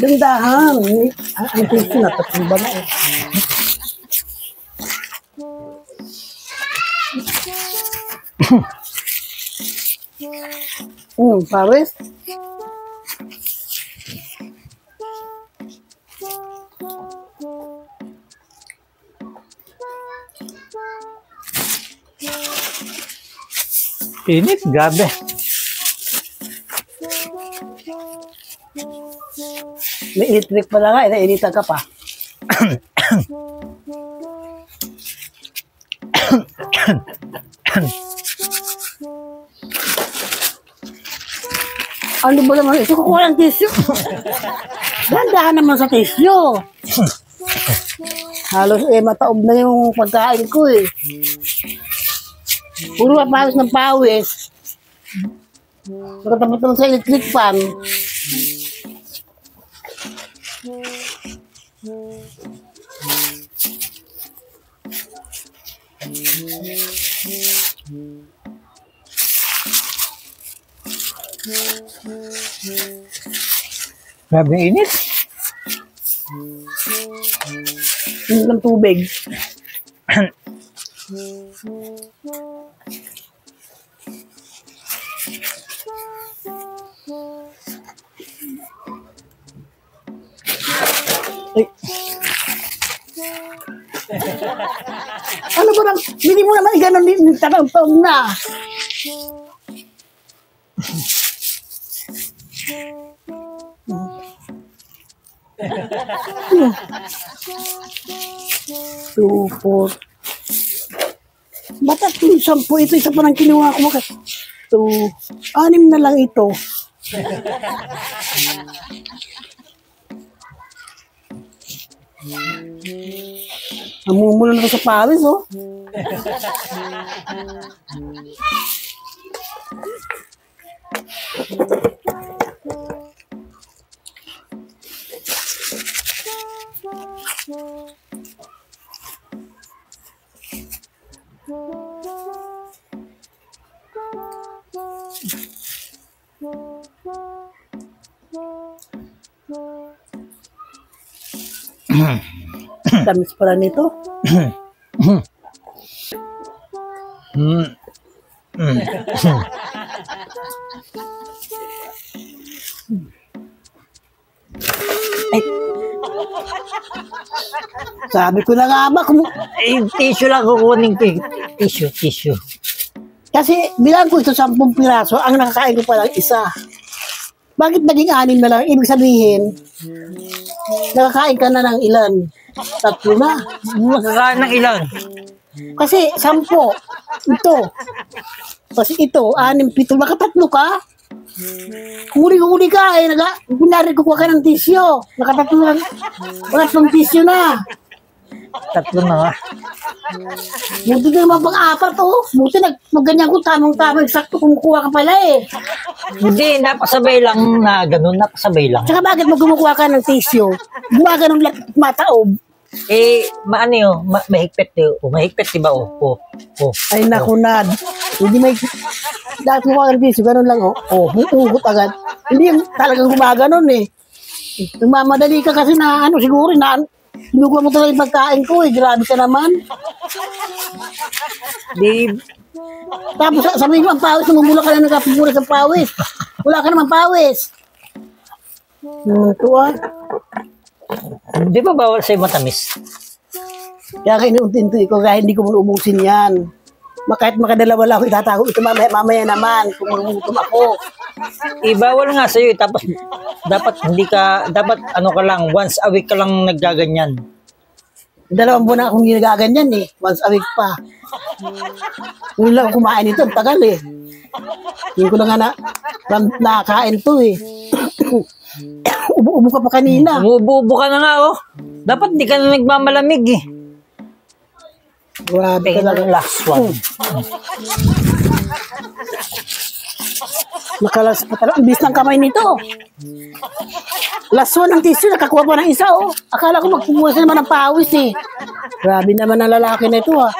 Gandahan. Ang tissue na, tapos ba na eh. Paris? Init, grabe. May electric pala nga, inainitan ka pa. Ano ba naman ito? Kukuha ng tissue. Gandahan naman sa tissue. Halos mataob na yung pagkain ko eh. Puro pawis ng pawis. Nakatapat naman sa electric fan. Grabe init. Init ng tubig. Ay. Ano ba nang, hindi mo naman i-ganon din, taong na. Two, four. Ba't at yung 10? Ito isa pa nang kinuha ko. 2, 6 na lang ito. Namumulo na sa pawis, oh. Tamis pala nito. Ay. Sabi ko na nga ba Tissue lang kukunin ko. Tissue. Kasi bilang ko ito 10 piraso, ang nakakain ko palang isa. Bakit naging 6 na lang? Ibig sabihin, nakakain ka na ng ilan? 3 na. Nakakain ng ilan? Kasi 10. Ito. Kasi ito, 6, 7. Nakatatlo ka? Huli ka eh. Kunwari kukuha ka ng tissue. Nakatatlo lang. Tatlong tissue na. 3 na nga. Buti na naman pang-4 oh. Buti nagganyan ko tamang-tama. Eksakto kumukuha ka pala eh. Hindi, napasabay lang na ganun. Napasabay lang. Tsaka bakit mo kumukuha ka ng tissue? Gumaganon lang mataob. Maano yun? Mahigpit yun. Mahigpit diba? Ay naku Nad. Hindi may... Dahil kumukuha ka ng tissue, ganun lang oh. Hugot agad. Hindi yung talagang gumaganon eh. Nagmamadali ka kasi na siguro na... Sinukuha mo talaga yung pagkain ko eh. Grabe ka naman. Tapos sabihin mo ang pawis, namumula ka na nagkapumura sa pawis. Wala ka naman pawis. Ito ah. Di ba bawal sa'yo matamis? Kaya kinuunti-unti ko kaya hindi ko muna ubusin yan. Kahit makadalawa lang ako itatago ito mamaya naman kung magutom ako. Bawal nga sa'yo tapos dapat ano ka lang, once a week ka lang naggaganyan. 2 buwan akong ginagaganyan eh, once a week pa. Hindi lang kumain ito, tagal eh. Hindi ko na nga nakain to eh. Ubo ka pa kanina. Umubo ka na nga oh. Dapat di ka na nagmamalamig eh. Grabe ka lang. Last one. Makalas pa talaga. Ang bis ng kamay nito. Last one ang tissue, nakakuha pa ng isa, oh. Akala ko magpupusa naman ng pawis, eh. Grabe naman ang lalaki na ito, ah.